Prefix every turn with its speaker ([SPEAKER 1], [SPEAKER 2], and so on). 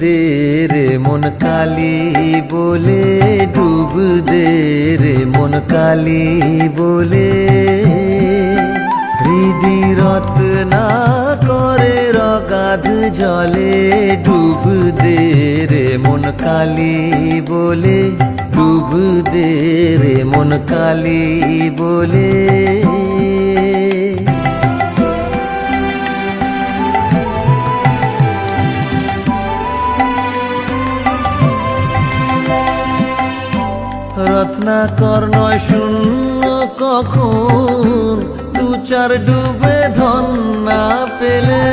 [SPEAKER 1] দে রে মন কালী বলে, ডুব দে রে মন কালী বলে। হৃদি রত্না করে রগাধ জলে, ডুব দে রে মন কালী বলে, ডুব দে রে মন কালী বলে। রত্নাকর নয় শূন্য কখন, দু চার ডুবে ধন না পেলে।